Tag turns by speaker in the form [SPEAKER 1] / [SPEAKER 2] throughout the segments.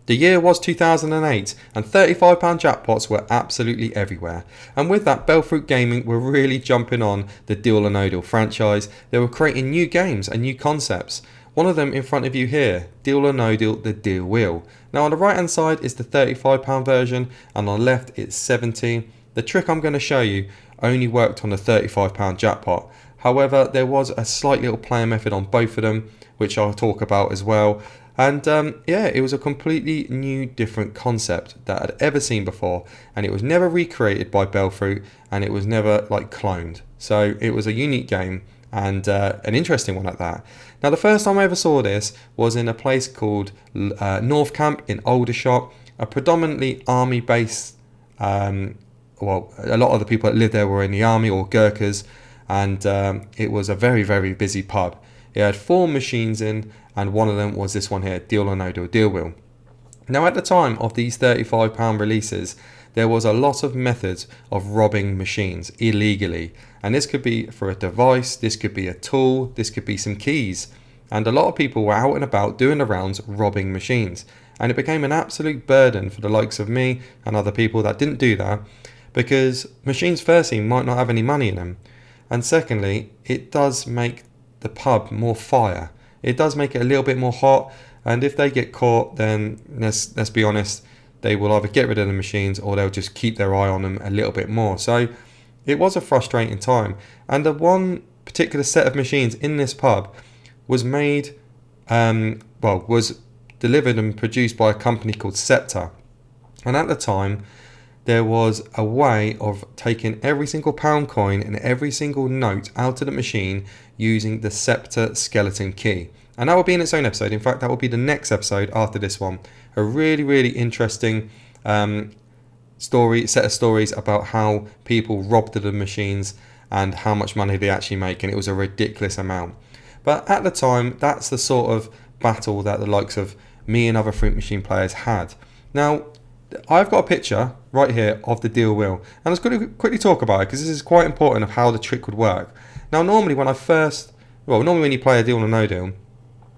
[SPEAKER 1] The year was 2008 and £35 jackpots were absolutely everywhere. And with that, Bellfruit Gaming were really jumping on the Deal or No Deal franchise. They were creating new games and new concepts. One of them in front of you here, Deal or No Deal, the Deal Wheel. Now on the right hand side is the £35 version and on the left it's 70. The trick I'm going to show you only worked on the £35 jackpot. However, there was a slight little player method on both of them, which I'll talk about as well. And yeah, it was a completely new, different concept that I'd ever seen before, and it was never recreated by Bellfruit, and it was never like cloned. So it was a unique game and an interesting one at that. Now, the first time I ever saw this was in a place called North Camp in Aldershot, a predominantly army-based. Well, a lot of the people that lived there were in the army or Gurkhas, and it was a very, very busy pub. It had 4 machines in, and one of them was this one here, Deal or No Deal Deal Wheel. Now at the time of these £35 releases, there was a lot of methods of robbing machines illegally. And this could be for a device, this could be a tool, this could be some keys. And a lot of people were out and about doing the rounds robbing machines. And it became an absolute burden for the likes of me and other people that didn't do that, because machines firstly might not have any money in them. And secondly, it does make the pub more fire. It does make it a little bit more hot, and if they get caught, then let's be honest, they will either get rid of the machines or they'll just keep their eye on them a little bit more. So it was a frustrating time, and the one particular set of machines in this pub was made, was delivered and produced by a company called Scepter. And at the time, there was a way of taking every single pound coin and every single note out of the machine using the Scepter skeleton key. And that will be in its own episode. In fact, that will be the next episode after this one. A really, really interesting set of stories about how people robbed the machines and how much money they actually make. And it was a ridiculous amount. But at the time, that's the sort of battle that the likes of me and other fruit machine players had. Now, I've got a picture right here of the deal wheel, and I was going to quickly talk about it because this is quite important of how the trick would work. Now, normally when you play a deal or no deal,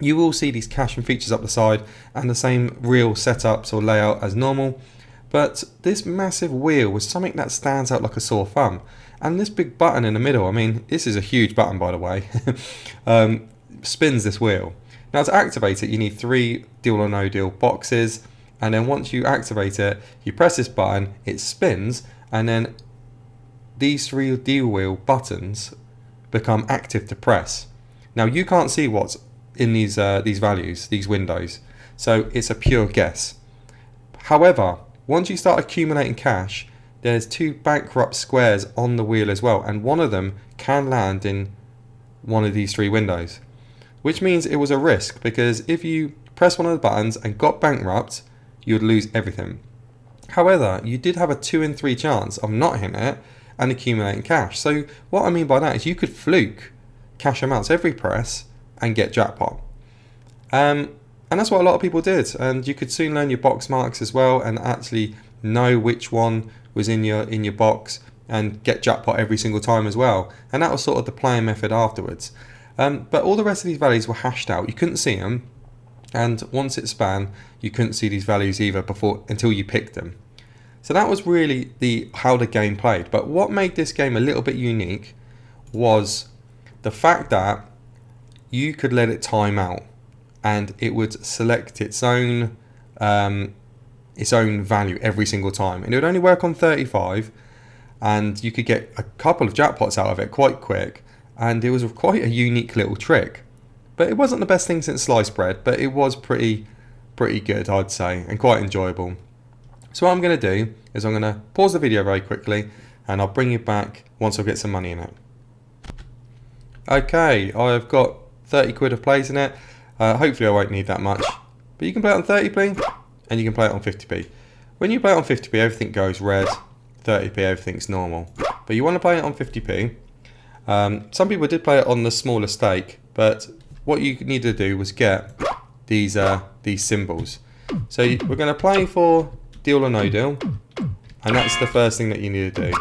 [SPEAKER 1] you will see these cash and features up the side and the same real setups or layout as normal, but this massive wheel was something that stands out like a sore thumb. And this big button in the middle, I mean, this is a huge button, by the way, spins this wheel. Now, to activate it, you need 3 deal or no deal boxes. And then once you activate it, you press this button, it spins, and then these 3 deal wheel buttons become active to press. Now, you can't see what's in these values, these windows, so it's a pure guess. However, once you start accumulating cash, there's 2 bankrupt squares on the wheel as well, and one of them can land in one of these 3 windows, which means it was a risk, because if you press one of the buttons and got bankrupt, you would lose everything. However, you did have a 2 in 3 chance of not hitting it and accumulating cash. So what I mean by that is you could fluke cash amounts every press and get jackpot. And that's what a lot of people did. And you could soon learn your box marks as well and actually know which one was in your box and get jackpot every single time as well. And that was sort of the playing method afterwards. But all the rest of these values were hashed out. You couldn't see them. And once it span, you couldn't see these values either until you picked them. So that was really how the game played. But what made this game a little bit unique was the fact that you could let it time out, and it would select its own value every single time. And it would only work on 35, and you could get a couple of jackpots out of it quite quick. And it was quite a unique little trick. But it wasn't the best thing since sliced bread, but it was pretty good, I'd say, and quite enjoyable. So what I'm going to do is I'm going to pause the video very quickly, and I'll bring you back once I get some money in it. Okay, I've got 30 quid of plays in it. Hopefully I won't need that much. But you can play it on 30p, and you can play it on 50p. When you play it on 50p, everything goes red. 30p, everything's normal. But you want to play it on 50p. Some people did play it on the smaller stake, but what you need to do was get these symbols. So we're going to play for deal or no deal, and that's the first thing that you need to do.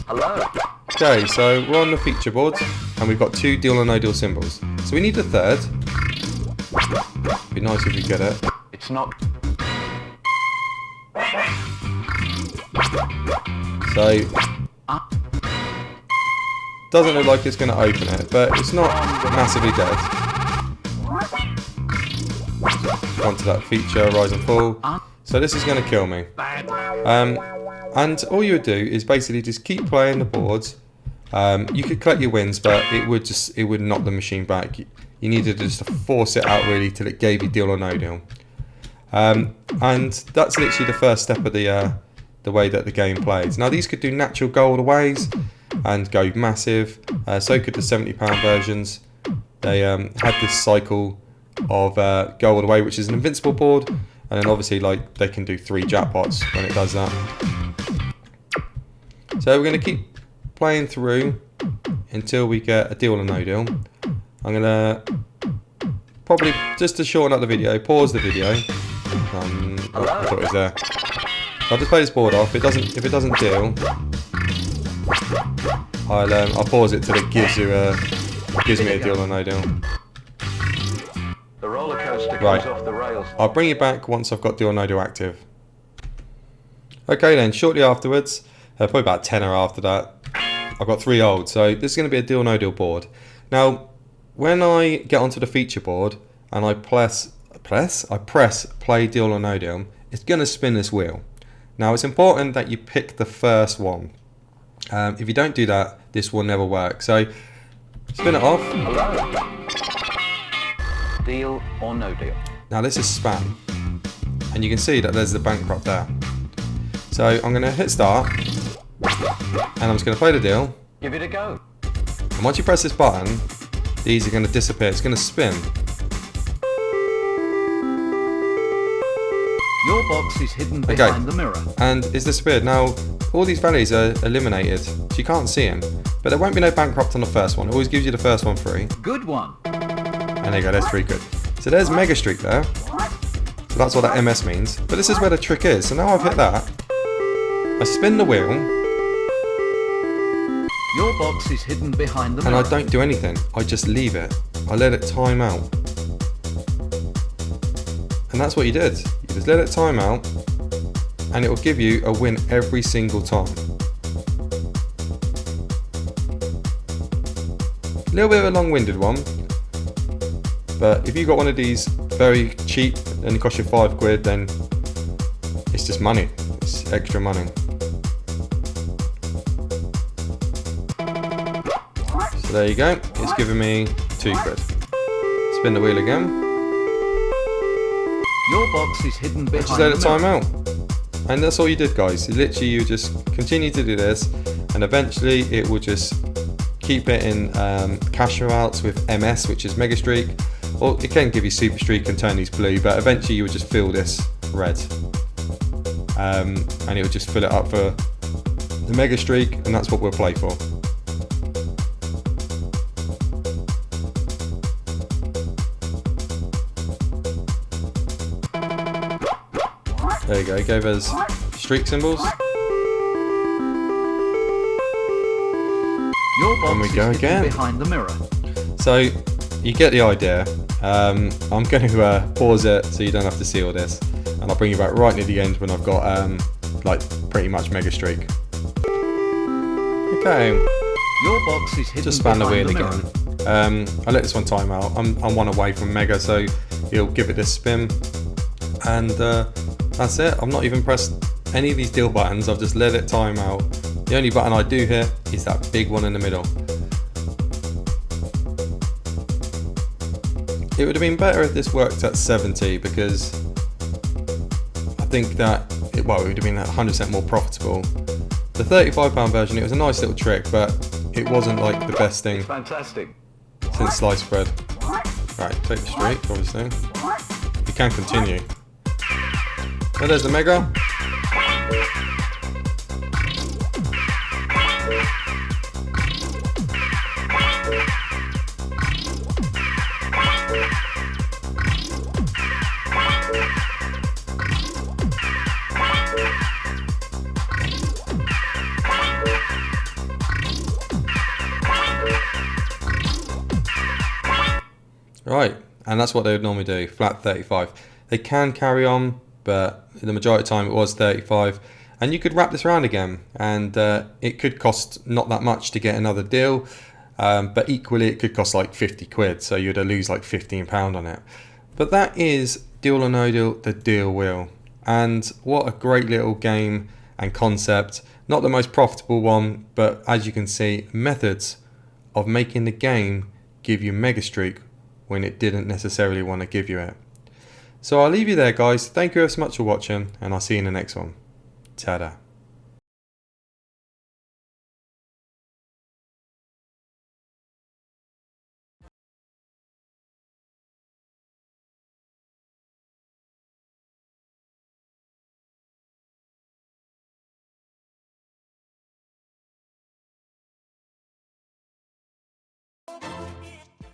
[SPEAKER 2] Hello.
[SPEAKER 1] Okay, so we're on the feature board, and we've got 2 deal or no deal symbols. So we need a third. Be nice if you get it.
[SPEAKER 2] It's not.
[SPEAKER 1] So, doesn't look like it's going to open it, but it's not massively dead. Onto that feature, rise and fall. So this is going to kill me. And all you would do is basically just keep playing the boards. You could collect your wins, but it would knock the machine back. You needed just to force it out really till it gave you deal or no deal. And that's literally the first step of the way that the game plays. Now these could do natural gold aways and go massive. So could the £70 versions. They had this cycle of go all the way, which is an invincible board, and then obviously like they can do 3 jackpots when it does that. So we're going to keep playing through until we get a deal or no deal. I'm going to probably, just to shorten up the video, pause the video. Oh, I thought it was there. I'll just play this board off. If it doesn't deal, I'll pause it till it gives me a deal or no deal.
[SPEAKER 2] The roller coaster goes off the rails.
[SPEAKER 1] I'll bring you back once I've got deal or no deal active. Okay then, shortly afterwards, probably about 10 or after that, I've got 3 olds. So this is going to be a deal or no deal board. Now, when I get onto the feature board and I press play deal or no deal, it's going to spin this wheel. Now it's important that you pick the first one. If you don't do that, this will never work. So spin it off.
[SPEAKER 2] Hello. Deal or no deal.
[SPEAKER 1] Now this is spam, and you can see that there's the bankrupt there. So I'm going to hit start, and I'm just going to play the deal.
[SPEAKER 2] Give it a go.
[SPEAKER 1] And once you press this button, these are going to disappear. It's going to spin.
[SPEAKER 2] Your box is hidden behind the mirror.
[SPEAKER 1] And it's disappeared. Now, all these values are eliminated, so you can't see them. But there won't be no bankrupt on the first one. It always gives you the first one free.
[SPEAKER 2] Good one.
[SPEAKER 1] And there you go, there's 3 good. So there's Mega Streak there. So that's what that MS means. But this is where the trick is. So now I've hit that. I spin the wheel.
[SPEAKER 2] Your box is hidden behind the mirror.
[SPEAKER 1] And I don't do anything. I just leave it. I let it time out. And that's what you did. You just let it time out, and it will give you a win every single time. A little bit of a long-winded one, but if you got one of these very cheap and it costs you £5, then it's just money. It's extra money. So there you go. It's giving me £2. Spin the wheel again.
[SPEAKER 2] Your box is hidden behind
[SPEAKER 1] Just let it time out. And that's all you did, guys. Literally, you just continue to do this, and eventually it will just keep it in cash routes with MS, which is Mega Streak. Or it can give you Super Streak and turn these blue, but eventually you will just fill this red. And it will just fill it up for the Mega Streak, and that's what we'll play for. There you go, it gave us streak symbols. And we go again.
[SPEAKER 2] Behind the mirror.
[SPEAKER 1] So you get the idea. I'm going to pause it so you don't have to see all this, and I'll bring you back right near the end when I've got like pretty much Mega Streak. Okay.
[SPEAKER 2] Your box is hidden.
[SPEAKER 1] Just span the wheel again. I let this one time out. I'm 1 away from Mega, so you'll give it this spin, and that's it. I've not even pressed any of these deal buttons. I've just let it time out. The only button I do hit is that big one in the middle. It would have been better if this worked at 70, because I think that it would have been 100% more profitable. The £35 version, it was a nice little trick, but it wasn't like the best thing.
[SPEAKER 2] Fantastic.
[SPEAKER 1] Since sliced bread. Right, take the streak, obviously. You can continue. Oh, there's the Mega. Right, And that's what they would normally do, flat 35. They can carry on, but the majority of the time it was 35. And you could wrap this around again, and it could cost not that much to get another deal, but equally it could cost like 50 quid, so you'd lose like £15 on it. But that is Deal or No Deal, the deal wheel. And what a great little game and concept. Not the most profitable one, but as you can see, methods of making the game give you mega streak when it didn't necessarily want to give you it. So I'll leave you there, guys. Thank you so much for watching, and I'll see you in the next one. Ta-da.